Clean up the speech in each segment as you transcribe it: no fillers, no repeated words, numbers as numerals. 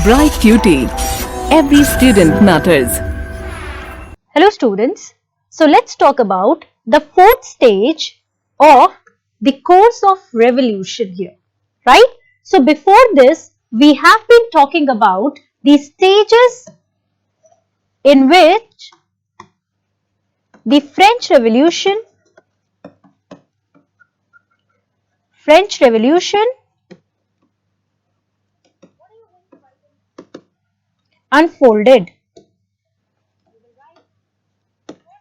Bright Cutie. Every student matters. Hello students, so let's talk about the fourth stage of the course of revolution here, right? So before this, we have been talking about the stages in which the French Revolution unfolded,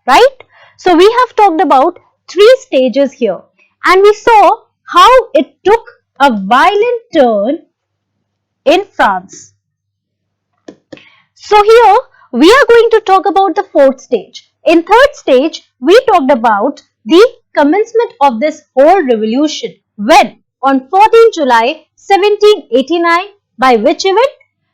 right? So we have talked about three stages here and we saw how it took a violent turn in France. So here we are going to talk about the fourth stage. In third stage, we talked about the commencement of this whole revolution when on 14 July 1789, by which event?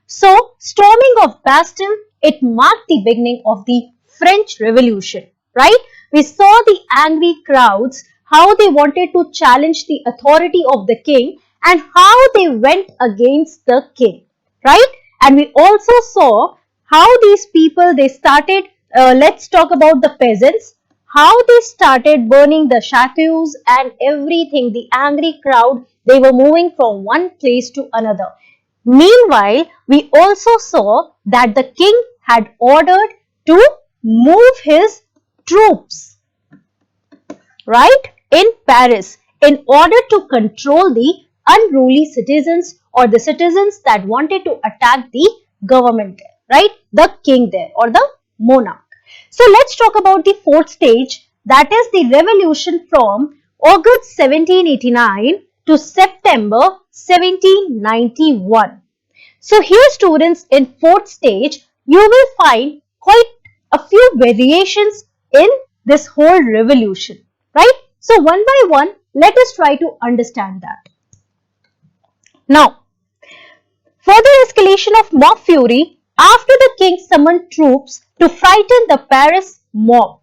So storming of Bastille, it marked the beginning of the French Revolution, right? We saw the angry crowds, how they wanted to challenge the authority of the king and how they went against the king, right? And we also saw how these people, they started, let's talk about the peasants, how they started burning the chateaux and everything. The angry crowd, they were moving from one place to another. Meanwhile, we also saw that the king had ordered to move his troops, right, in Paris in order to control the unruly citizens or the citizens that wanted to attack the government there, right, the king there or the monarch. So let's talk about the fourth stage, that is the revolution from August 1789 to September 1791. So here students, in fourth stage, you will find quite a few variations in this whole revolution, right? So one by one, let us try to understand that. Now, further escalation of mob fury after the king summoned troops to frighten the Paris mob.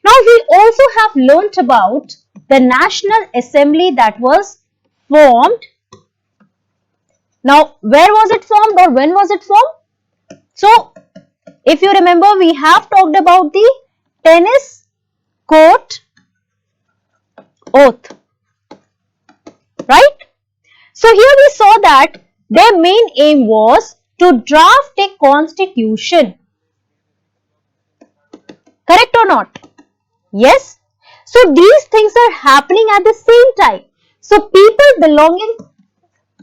Now we also have learnt about the National Assembly that was formed. Now, where was it formed or when was it formed? So, if you remember, we have talked about the tennis court oath, right? So, here we saw that their main aim was to draft a constitution. Correct or not? Yes. So, these things are happening at the same time. So, people belonging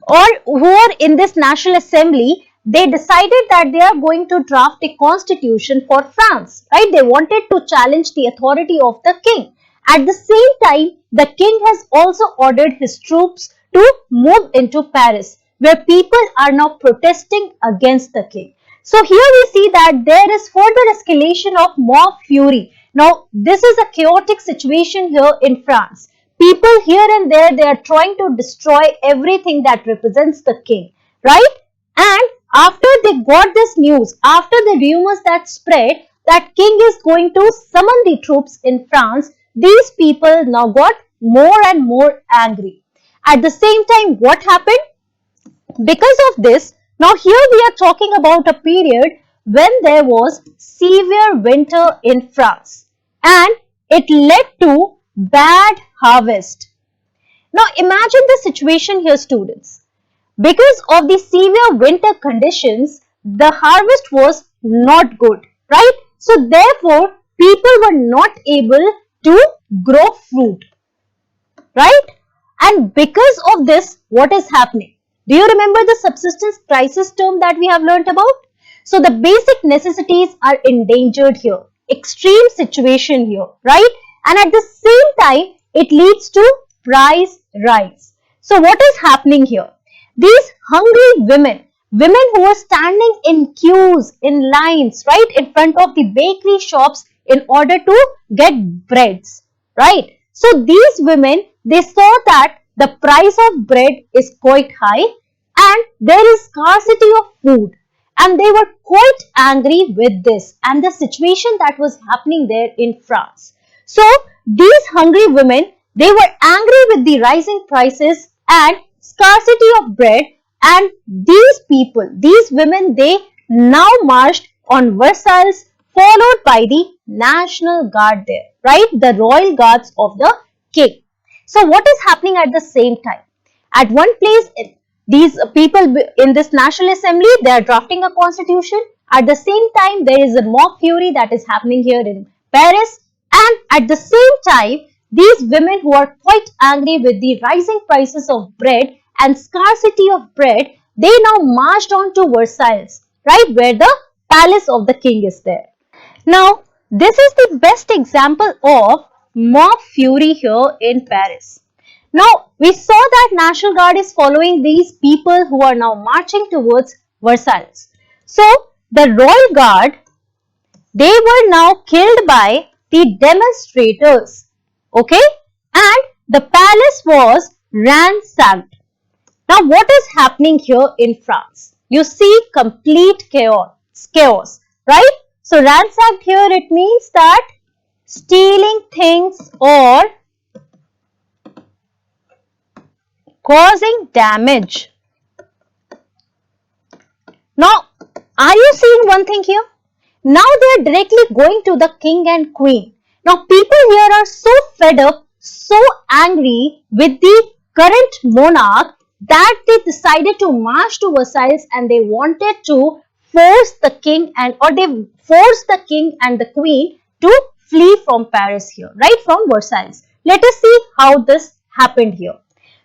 or who are in this National Assembly, they decided that they are going to draft a constitution for France, right? They wanted to challenge the authority of the king. At the same time, the king has also ordered his troops to move into Paris, where people are now protesting against the king. So here we see that there is further escalation of mob fury. Now, this is a chaotic situation here in France. People here and there, they are trying to destroy everything that represents the king, right? And after they got this news, after the rumors that spread that king is going to summon the troops in France, these people now got more and more angry. At the same time, what happened? Because of this, now here we are talking about a period when there was severe winter in France and it led to bad harvest. Now imagine the situation here students. Because of the severe winter conditions, the harvest was not good, right? So therefore, people were not able to grow fruit, right? And because of this, what is happening? Do you remember the subsistence crisis term that we have learnt about? So the basic necessities are endangered here. Extreme situation here, right? And at the same time, it leads to price rise. So what is happening here? These hungry women who are standing in queues, in lines, right, in front of the bakery shops in order to get breads, right? So these women, they saw that the price of bread is quite high and there is scarcity of food. And they were quite angry with this and the situation that was happening there in France. So these hungry women, they were angry with the rising prices and scarcity of bread And these people, these women, they now marched on Versailles, followed by the National Guard there, right? The royal guards of the king. So what is happening at the same time? At one place, these people in this National Assembly, they are drafting a constitution. At the same time, there is a mock fury that is happening here in Paris. And at the same time, these women who are quite angry with the rising prices of bread and scarcity of bread, they now marched on to Versailles, right, where the palace of the king is there. Now, this is the best example of mob fury here in Paris. Now, we saw that National Guard is following these people who are now marching towards Versailles. So, the Royal Guard, they were now killed by the demonstrators, okay? And the palace was ransacked. Now, what is happening here in France? You see complete chaos, right? So, ransacked here, it means that stealing things or causing damage. Now, are you seeing one thing here? Now they are directly going to the king and queen. Now, people here are so fed up, so angry with the current monarch that they decided to march to Versailles and they wanted to force the king and the queen to flee from Paris here, right, from Versailles. Let us see how this happened here.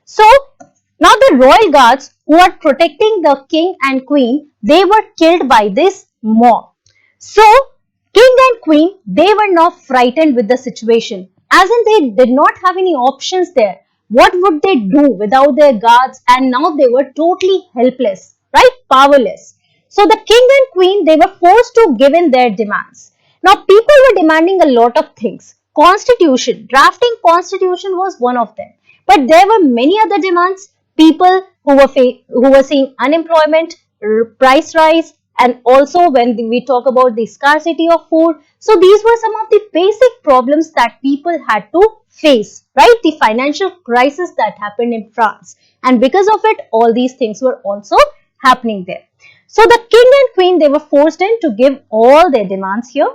So, now the royal guards who are protecting the king and queen, they were killed by this mob. So, king and queen, they were now frightened with the situation, as in they did not have any options there. What would they do without their guards? And now they were totally helpless, right? Powerless. So, the king and queen, they were forced to give in their demands. Now, people were demanding a lot of things. Constitution, drafting constitution was one of them. But there were many other demands. People who were seeing unemployment, price rise, and also when we talk about the scarcity of food. So these were some of the basic problems that people had to face, right? The financial crisis that happened in France. And because of it, all these things were also happening there. So the king and queen, they were forced in to give all their demands here.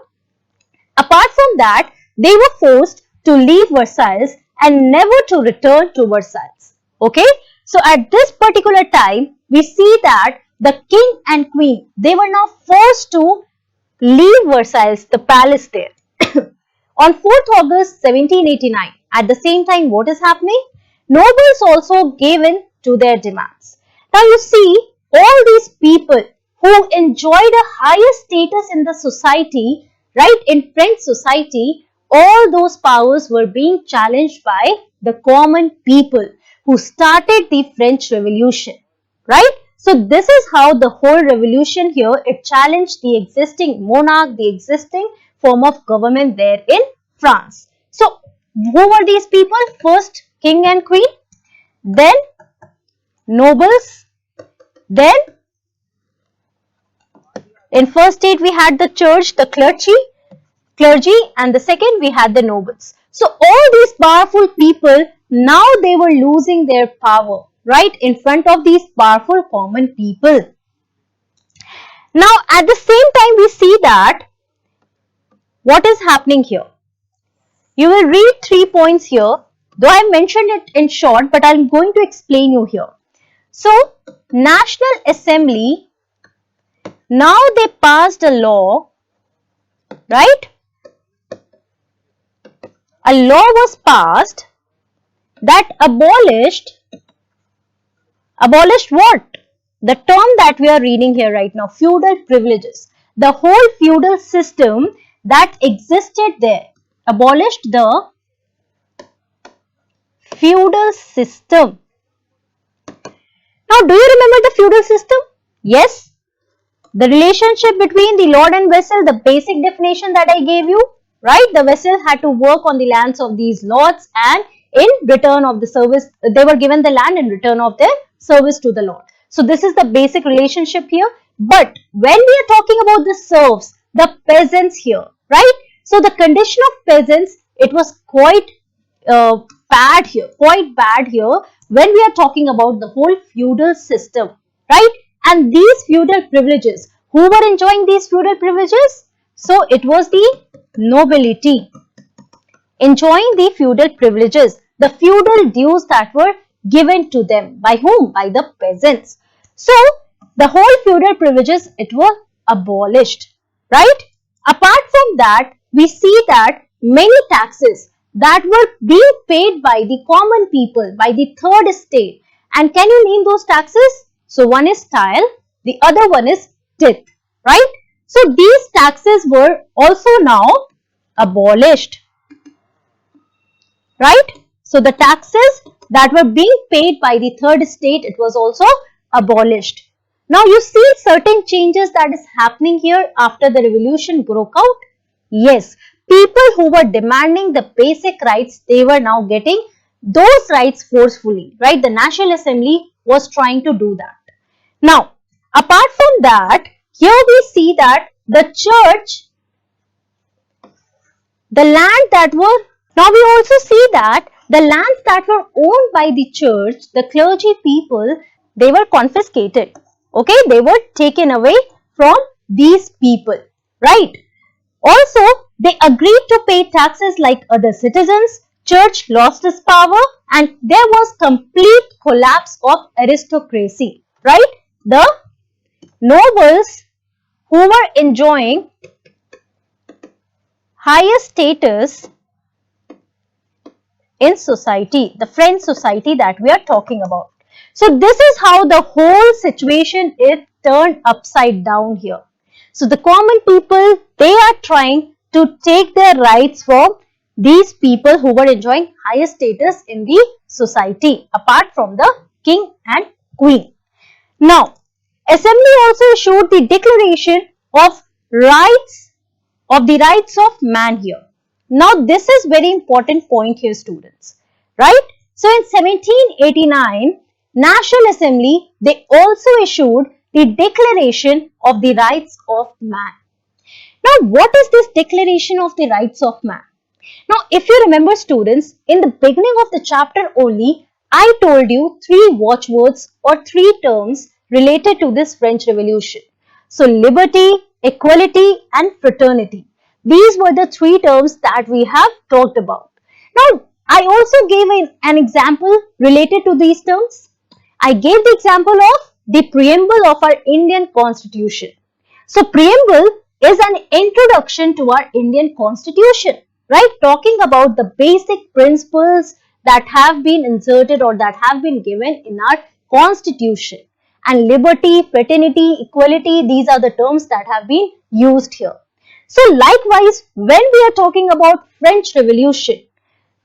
Apart from that, they were forced to leave Versailles and never to return to Versailles. Okay? So at this particular time, we see that the king and queen, they were now forced to leave Versailles, the palace there. On 4th August 1789, at the same time, what is happening? Nobles also gave in to their demands. Now you see, all these people who enjoyed a higher status in the society, right, in French society, all those powers were being challenged by the common people who started the French Revolution, right? So this is how the whole revolution here, it challenged the existing monarch, the existing form of government there in France. So who were these people? First, king and queen, then nobles, then in first state we had the church, the clergy, and the second we had the nobles. So all these powerful people, now they were losing their power, right, in front of these powerful common people. Now at the same time we see that what is happening here. You will read 3 points here, though I mentioned it in short, but I'm going to explain you here. So National Assembly, now they passed a law, right? A law was passed that abolished what? The term that we are reading here right now, feudal privileges. The whole feudal system that existed there, abolished the feudal system. Now, do you remember the feudal system? Yes. The relationship between the lord and vassal, the basic definition that I gave you, right? The vassal had to work on the lands of these lords, and in return of the service, they were given the land in return of their service to the lord. So this is the basic relationship here. But when we are talking about the serfs, the peasants here, right? So the condition of peasants, it was quite bad here when we are talking about the whole feudal system. right? And these feudal privileges, who were enjoying these feudal privileges? So it was the nobility enjoying the feudal privileges, the feudal dues that were given to them. By whom? By the peasants. So the whole feudal privileges, it was abolished, right? Apart from that, we see that many taxes that were being paid by the common people, by the third estate. And can you name those taxes? So one is tile, the other one is tithe, right? So these taxes were also now abolished, right? So the taxes that were being paid by the third estate, it was also abolished. Now you see certain changes that is happening here after the revolution broke out. Yes, people who were demanding the basic rights, they were now getting those rights forcefully, right? The National Assembly was trying to do that. Now, apart from that, here we see that the church, the land that were, now we also see that the lands that were owned by the church, the clergy people, they were confiscated. Okay, they were taken away from these people, right? Also, they agreed to pay taxes like other citizens. Church lost its power and there was complete collapse of aristocracy, right? The nobles who were enjoying higher status in society, the French society that we are talking about. So this is how the whole situation is turned upside down here. So the common people, they are trying to take their rights from these people who were enjoying higher status in the society apart from the king and queen. Now, Assembly also issued the Declaration of Rights of the Rights of Man here. Now, this is very important point here, students, right? So, in 1789, National Assembly, they also issued the Declaration of the Rights of Man. Now, what is this Declaration of the Rights of Man? Now, if you remember, students, in the beginning of the chapter only, I told you three watchwords or three terms related to this French Revolution. So, liberty, equality and fraternity. These were the three terms that we have talked about. Now, I also gave an example related to these terms. I gave the example of the preamble of our Indian Constitution. So, preamble is an introduction to our Indian Constitution, right? Talking about the basic principles that have been inserted or that have been given in our Constitution. And liberty, fraternity, equality, these are the terms that have been used here. So, likewise, when we are talking about French Revolution,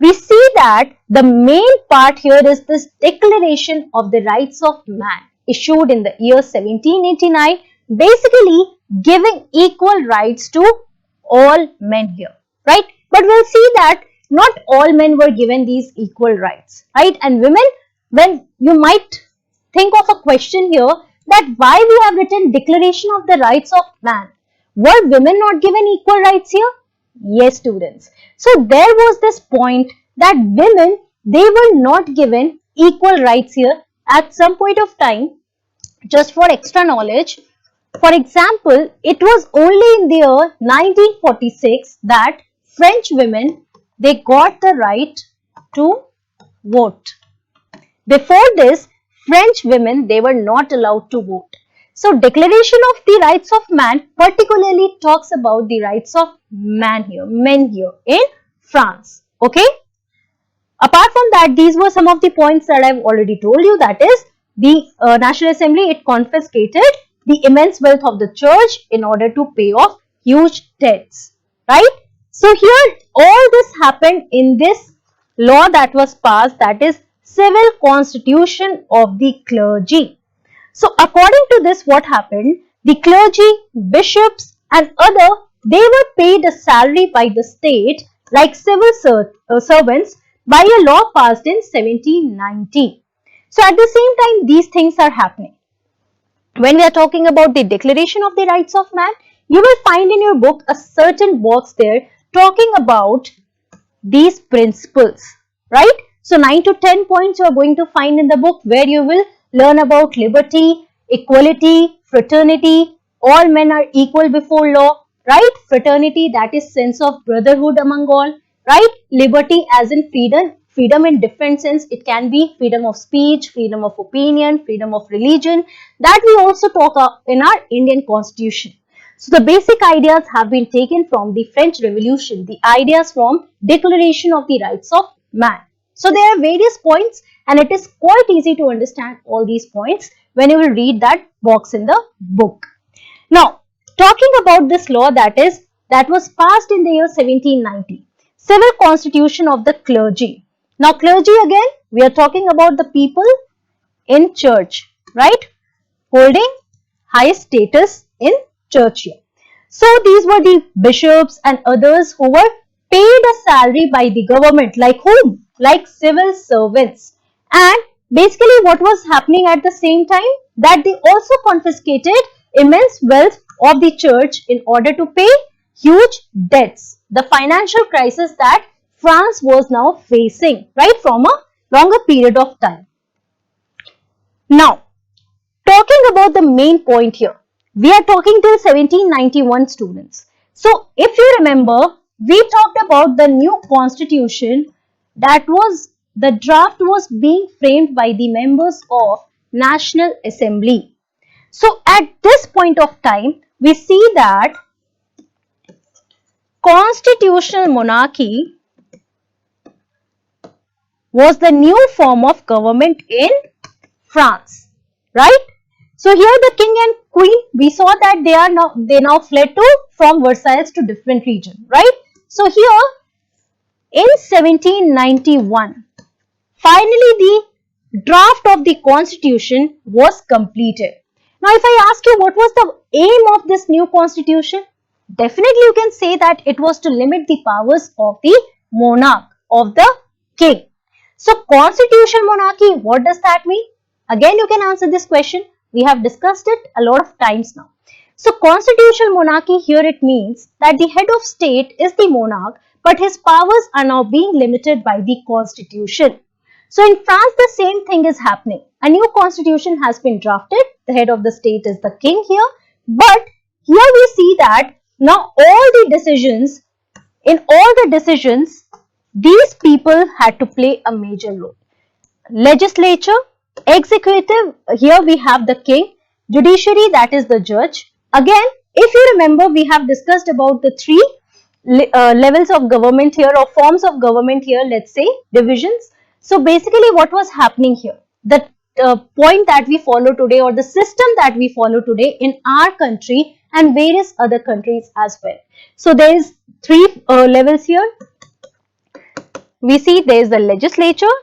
we see that the main part here is this Declaration of the Rights of Man issued in the year 1789, basically giving equal rights to all men here, right? But we'll see that not all men were given these equal rights, right? And women, when you might think of a question here that why we have written Declaration of the Rights of Man. Were women not given equal rights here? Yes, students. So there was this point that women, they were not given equal rights here at some point of time. Just for extra knowledge, for example, it was only in the year 1946 that French women, they got the right to vote. Before this, French women, they were not allowed to vote. So, Declaration of the Rights of Man particularly talks about the rights of men here in France. Okay. Apart from that, these were some of the points that I've already told you. That is, the National Assembly, it confiscated the immense wealth of the church in order to pay off huge debts. Right. So, here all this happened in this law that was passed, that is Civil Constitution of the Clergy. So, according to this, what happened? The clergy, bishops and other, they were paid a salary by the state like civil servants by a law passed in 1790. So, at the same time, these things are happening. When we are talking about the Declaration of the Rights of Man, you will find in your book a certain box there talking about these principles, right? So 9 to 10 points you are going to find in the book where you will learn about liberty, equality, fraternity, all men are equal before law, right? Fraternity, that is sense of brotherhood among all, right? Liberty as in freedom, freedom in different sense. It can be freedom of speech, freedom of opinion, freedom of religion, that we also talk in our Indian constitution. So the basic ideas have been taken from the French Revolution, the ideas from Declaration of the Rights of Man. So there are various points and it is quite easy to understand all these points when you will read that box in the book. Now, talking about this law that was passed in the year 1790, Civil Constitution of the Clergy. Now, clergy again, we are talking about the people in church, right? Holding high status in church here. So these were the bishops and others who were paid a salary by the government. Like whom? Like civil servants. And basically what was happening at the same time? That they also confiscated immense wealth of the church in order to pay huge debts. The financial crisis that France was now facing, right, from a longer period of time. Now, talking about the main point here, we are talking till 1791 students. So, if you remember, we talked about the new constitution the draft was being framed by the members of National Assembly. So, at this point of time, we see that constitutional monarchy was the new form of government in France, right? So here the king and queen, we saw that they now fled from Versailles to different region, right? So here in 1791, finally the draft of the constitution was completed. Now if I ask you what was the aim of this new constitution, definitely you can say that it was to limit the powers of the monarch, of the king. So constitutional monarchy, what does that mean? Again, you can answer this question. We have discussed it a lot of times now. So constitutional monarchy, here it means that the head of state is the monarch, but his powers are now being limited by the constitution. So in France, the same thing is happening. A new constitution has been drafted. The head of the state is the king here. But here we see that now in all the decisions, these people had to play a major role. Legislature, executive, here we have the king, judiciary, that is the judge. Again, if you remember, we have discussed about the three levels of government here or forms of government here, let's say divisions. So basically what was happening here, the point that we follow today or the system that we follow today in our country and various other countries as well. So there is three levels here. We see there is the legislature,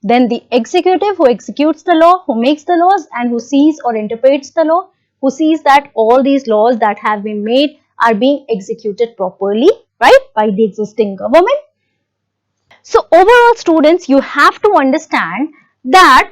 then the executive who executes the law, who makes the laws and who sees or interprets the law, who sees that all these laws that have been made are being executed properly, right, by the existing government. So overall students, you have to understand that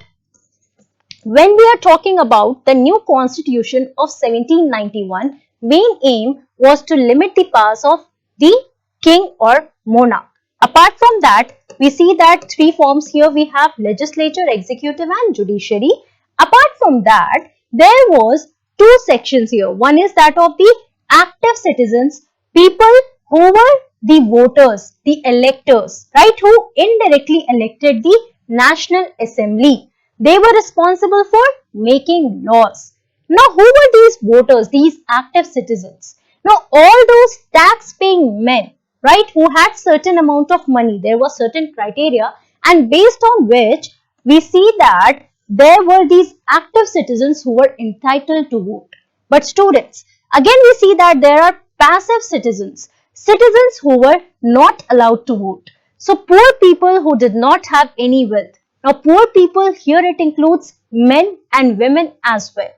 when we are talking about the new constitution of 1791, main aim was to limit the powers of the king or monarch. Apart from that, we see that three forms here we have legislature, executive and judiciary. Apart from that, there was two sections here. One is that of the active citizens, people who were the voters, the electors, right, who indirectly elected the National Assembly. They were responsible for making laws. Now, who were these voters, these active citizens? Now, all those tax-paying men, right, who had certain amount of money, there was certain criteria, and based on which we see that there were these active citizens who were entitled to vote. But students, again we see that there are passive citizens, citizens who were not allowed to vote. So poor people who did not have any wealth. Now poor people here it includes men and women as well,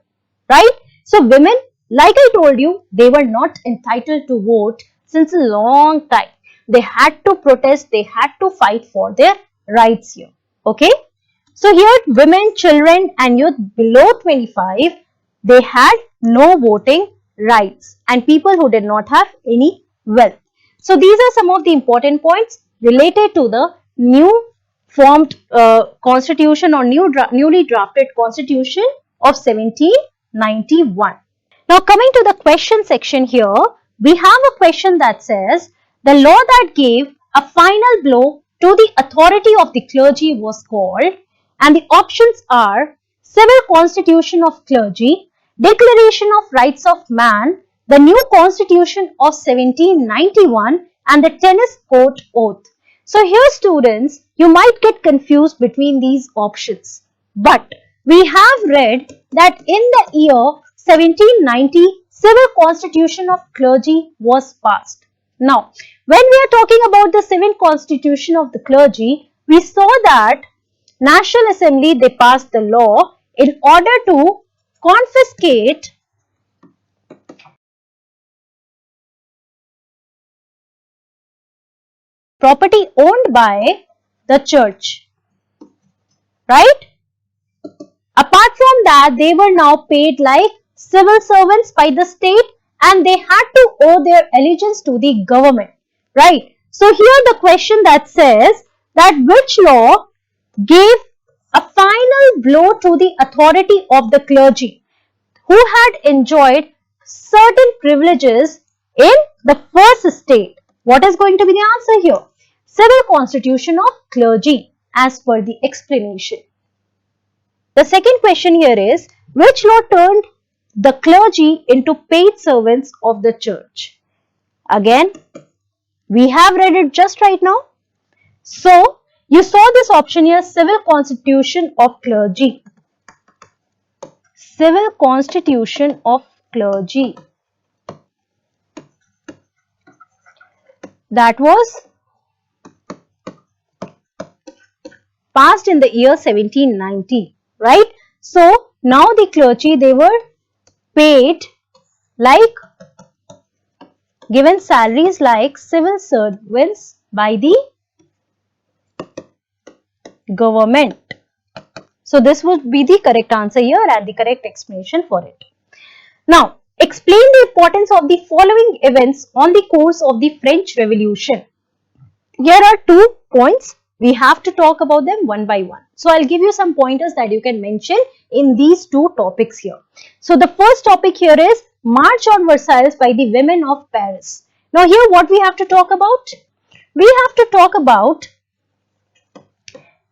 right? So women, like I told you, they were not entitled to vote since a long time. They had to protest, they had to fight for their rights here, okay? So here women, children and youth below 25, they had no voting rights and people who did not have any wealth. So these are some of the important points related to the new formed constitution or newly drafted constitution of 1791. Now coming to the question section here, we have a question that says, the law that gave a final blow to the authority of the clergy was called, and the options are Civil Constitution of Clergy, Declaration of Rights of Man, the New Constitution of 1791, and the Tennis Court Oath. So here students, you might get confused between these options. But we have read that in the year 1790, Civil Constitution of Clergy was passed. Now, when we are talking about the Civil Constitution of the Clergy, we saw that National Assembly, they passed the law in order to confiscate property owned by the church, right? Apart from that, they were now paid like civil servants by the state and they had to owe their allegiance to the government, right? So here the question that says that which law gave a final blow to the authority of the clergy who had enjoyed certain privileges in the first state. What is going to be the answer here? Civil Constitution of Clergy as per the explanation. The second question here is, which law turned the clergy into paid servants of the church? Again, we have read it just right now. So, you saw this option here, Civil Constitution of Clergy. Civil Constitution of Clergy. That was passed in the year 1790, right? So, now the clergy, they were paid like, given salaries like civil servants by the government. So, this would be the correct answer here and the correct explanation for it. Now, explain the importance of the following events on the course of the French Revolution. Here are 2 points. We have to talk about them one by one. So, I'll give you some pointers that you can mention in these 2 topics here. So, the first topic here is March on Versailles by the women of Paris. Now, here what we have to talk about? We have to talk about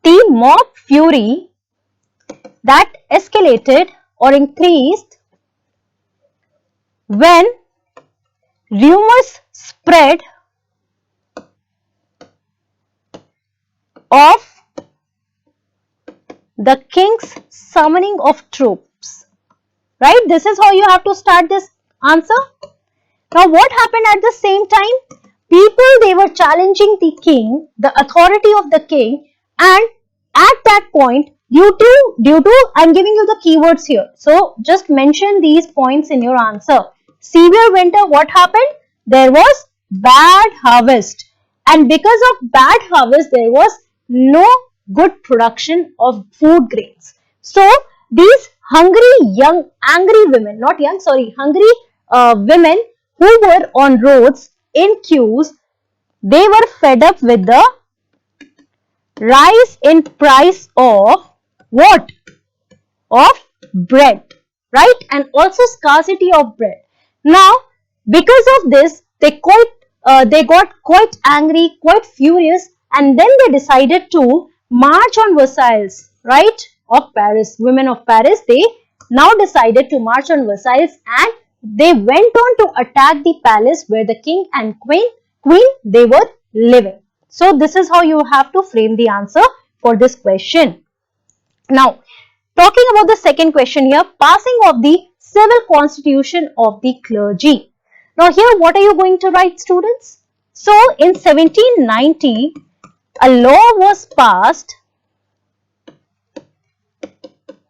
the mob fury that escalated or increased when rumors spread of the king's summoning of troops, right? This is how you have to start this answer. Now, what happened at the same time? People, they were challenging the king, the authority of the king, and at that point, due to, I'm giving you the keywords here. So, just mention these points in your answer. Severe winter, what happened? There was bad harvest. And because of bad harvest, there was no good production of food grains. So, these hungry, young, angry women, hungry women who were on roads in queues, they were fed up with the rise in price of what? Of bread, right? And also scarcity of bread. Now, because of this, they got quite angry, quite furious, and then they decided to march on Versailles, right? Of Paris, women of Paris, they now decided to march on Versailles and they went on to attack the palace where the king and queen they were living. So, this is how you have to frame the answer for this question. Now, talking about the second question here, passing of the Civil Constitution of the Clergy. Now, here what are you going to write, students? So, in 1790, a law was passed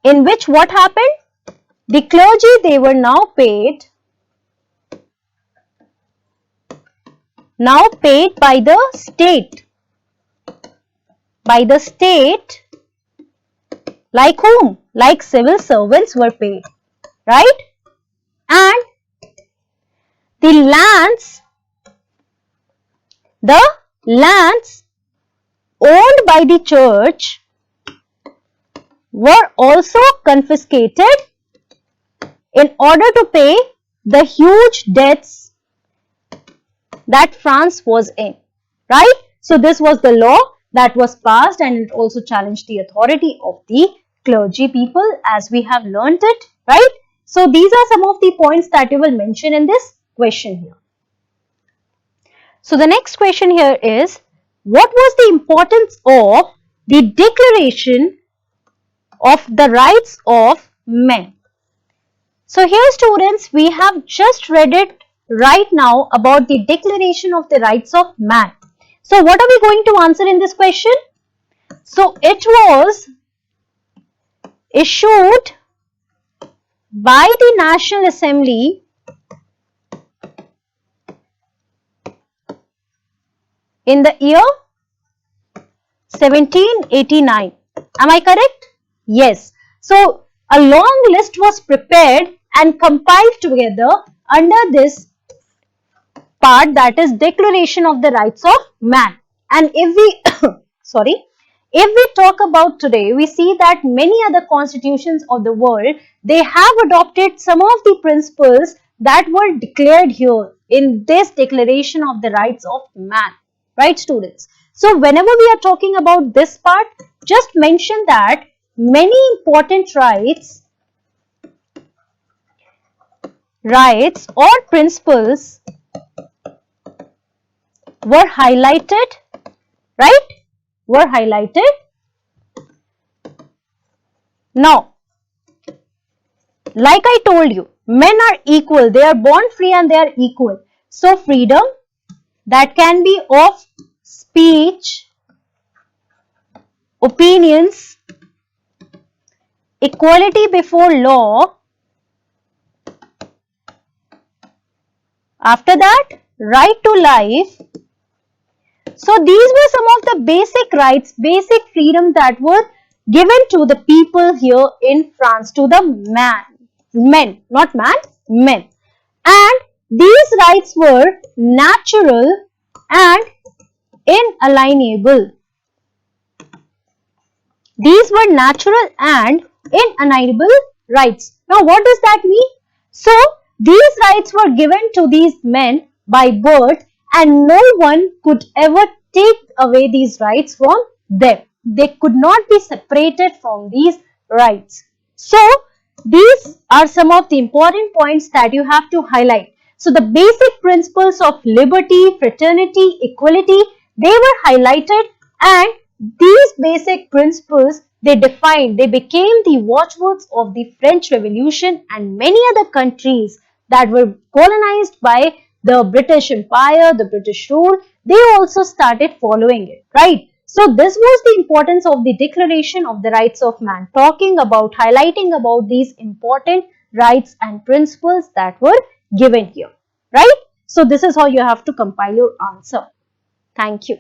in which what happened? The clergy, they were now paid by the state. By the state, like whom? Like civil servants were paid, right? And the lands owned by the church were also confiscated in order to pay the huge debts that France was in, right? So this was the law that was passed, and it also challenged the authority of the clergy people, as we have learnt it, right? So these are some of the points that you will mention in this question here. So the next question here is, what was the importance of the Declaration of the Rights of Men? So here students, we have just read it right now about the Declaration of the Rights of Man. So what are we going to answer in this question? So it was issued by the National Assembly in the year 1789. Am I correct? Yes. So a long list was prepared and compiled together under this part, that is Declaration of the Rights of Man. And if we if we talk about today, we see that many other constitutions of the world, they have adopted some of the principles that were declared here in this Declaration of the Rights of Man, right students? So whenever we are talking about this part, just mention that many important rights or principles were highlighted, right? Were highlighted. Now, like I told you, men are equal. They are born free and they are equal. So, freedom that can be of speech, opinions, equality before law. After that, right to life. So these were some of the basic rights, basic freedoms that were given to the people here in France, to the men, not man, men. And these rights were natural and inalienable. These were natural and inalienable rights. Now what does that mean? So these rights were given to these men by birth, and no one could ever take away these rights from them. They could not be separated from these rights. So these are some of the important points that you have to highlight. So the basic principles of liberty, fraternity, equality, they were highlighted, and these basic principles, they became the watchwords of the French Revolution and many other countries that were colonized by the British Empire, the British rule. They also started following it, right? So this was the importance of the Declaration of the Rights of Man, highlighting about these important rights and principles that were given here, right? So this is how you have to compile your answer. Thank you.